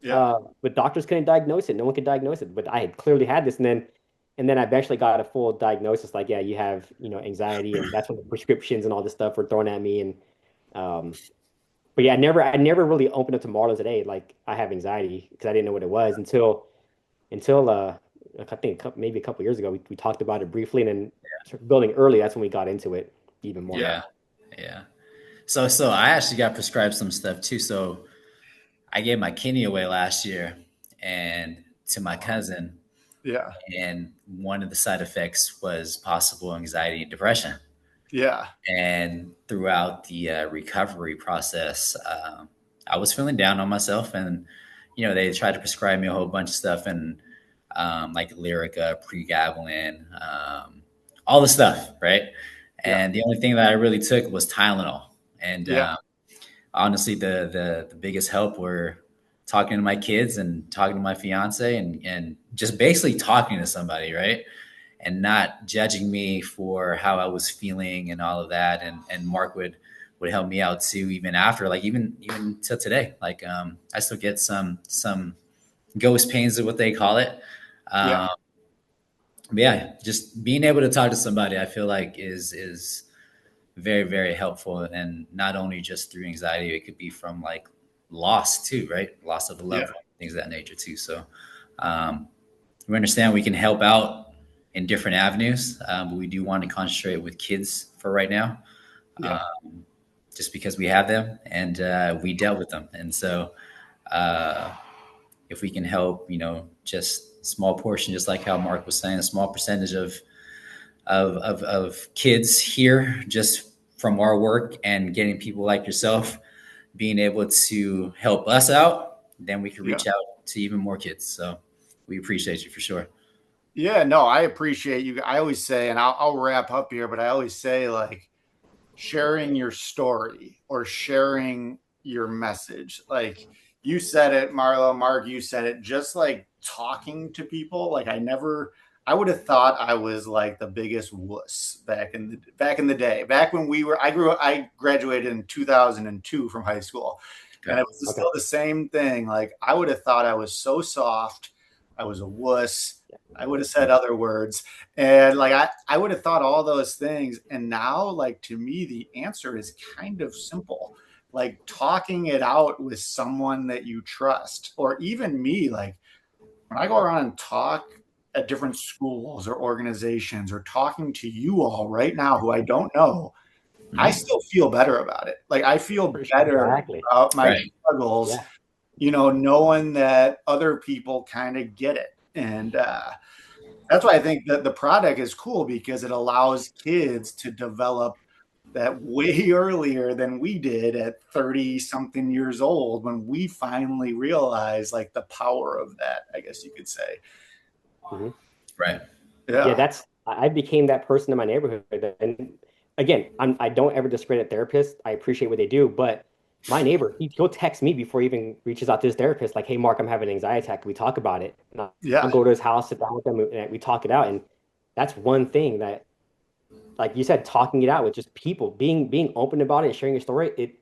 Yeah. But doctors couldn't diagnose it. No one could diagnose it. But I had clearly had this, and then I eventually got a full diagnosis. Like, yeah, you have anxiety, and that's when the prescriptions and all this stuff were thrown at me. And um, but yeah, I never really opened up to Marlo today. Like, I have anxiety because I didn't know what it was until like, I think maybe a couple years ago we talked about it briefly, and then building early. That's when we got into it even more. Yeah. Yeah. So I actually got prescribed some stuff too. So I gave my kidney away last year and to my cousin, Yeah. and one of the side effects was possible anxiety and depression. Yeah. And throughout the recovery process, I was feeling down on myself, and they tried to prescribe me a whole bunch of stuff, and like Lyrica, pregabalin, all the stuff, right? Yeah. And the only thing that I really took was Tylenol. And Yeah. honestly, the biggest help were talking to my kids and talking to my fiance, and just basically talking to somebody, right? And not judging me for how I was feeling and all of that. And Mark would help me out too, even after, like even till today. Like I still get some ghost pains is what they call it. Yeah. Um, but yeah, just being able to talk to somebody, I feel like is very, very helpful. And not only just through anxiety, it could be from like loss too, right? Loss of a loved Yeah. one, things of that nature too. So um, we understand we can help out in different avenues, but we do want to concentrate with kids for right now, Yeah. just because we have them and we dealt with them. And so uh, if we can help, just small portion, just like how Mark was saying, a small percentage of kids here, just from our work and getting people like yourself being able to help us out, then we can Yeah. reach out to even more kids. So we appreciate you for sure. Yeah. No, I appreciate you. I always say, and I'll wrap up here, but I always say, like, sharing your story or sharing your message. Like you said it, Marlo, Mark, you said it, just like talking to people. Like I would have thought I was like the biggest wuss back in the day. Back when I graduated in 2002 from high schoul. And Okay. it was Okay. still the same thing. Like I would have thought I was so soft. I was a wuss. I would have said other words. And like I would have thought all those things. And now, like to me, the answer is kind of simple. Like talking it out with someone that you trust, or even me, like when I go around and talk at different schools or organizations, or talking to you all right now who I don't know, I Mhm. still feel better about it. Like I feel For sure. better Exactly. about my Right. struggles, Yeah. knowing that other people kind of get it. And that's why I think that the product is cool, because it allows kids to develop that way earlier than we did at 30 something years old, when we finally realized like the power of that, I guess you could say. Mhm. Right. Yeah, Yeah. I became that person in my neighborhood. And again, I don't ever discredit therapists. I appreciate what they do, but my neighbor, he'll text me before he even reaches out to his therapist, like, "Hey, Mark, I'm having an anxiety attack. Can we talk about it?" And I'll Yeah. go to his house, sit down with him, and we talk it out. And that's one thing that, like you said, talking it out with just people, being open about it and sharing your story.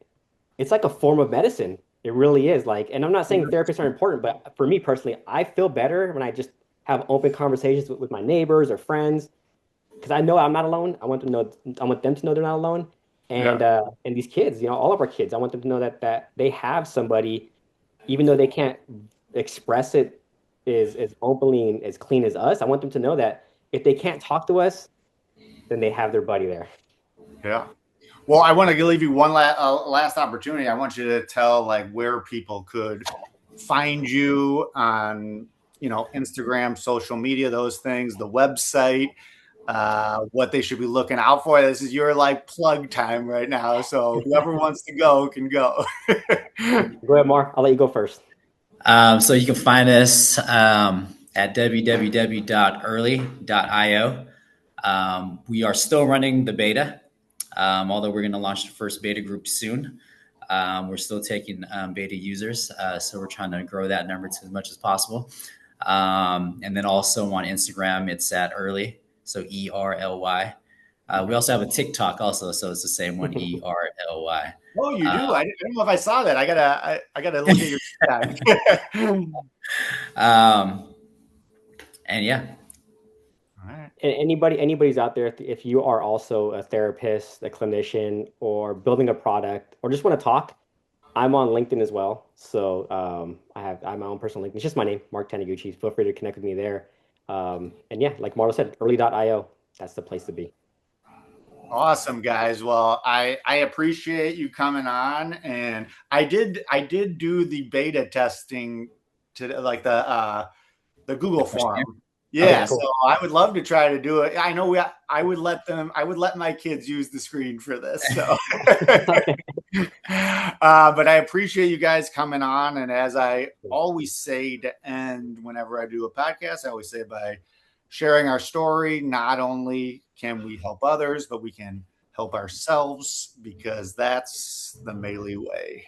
It's like a form of medicine. It really is. Like, and I'm not saying therapists are important, but for me personally, I feel better when I just have open conversations with my neighbors or friends, because I know I'm not alone. I want them to know they're not alone. Yeah. And these kids, all of our kids, I want them to know that they have somebody, even though they can't express it as openly and as clean as us. I want them to know that if they can't talk to us, then they have their buddy there. Yeah. Well, I want to leave you one last opportunity. I want you to tell like where people could find you on, Instagram, social media, those things, the website, what they should be looking out for. This is your like plug time right now. So whoever wants to go can go. Go ahead, Mar. I'll let you go first. So you can find us at www.early.io. We are still running the beta, although we're going to launch the first beta group soon. We're still taking beta users, so we're trying to grow that number to as much as possible. And then also on Instagram, it's at Early, so ERLY. We also have a TikTok also, so it's the same one, ERLY. Oh, you do? I don't know if I saw that. I gotta look at your TikTok. And yeah. All right. And anybody's out there, if you are also a therapist, a clinician, or building a product, or just want to talk, I'm on LinkedIn as well. So I have my own personal LinkedIn. It's just my name, Mark Taniguchi. Feel free to connect with me there. And yeah, like Marlo said, early.io, that's the place to be. Awesome, guys. Well, I appreciate you coming on, and I did do the beta testing to like the Google form. Okay, Yeah, so cool. I would love to try to do it. I know I would let my kids use the screen for this. So, but I appreciate you guys coming on. And as I always say to end whenever I do a podcast, I always say by sharing our story, not only can we help others, but we can help ourselves because that's the Maley way.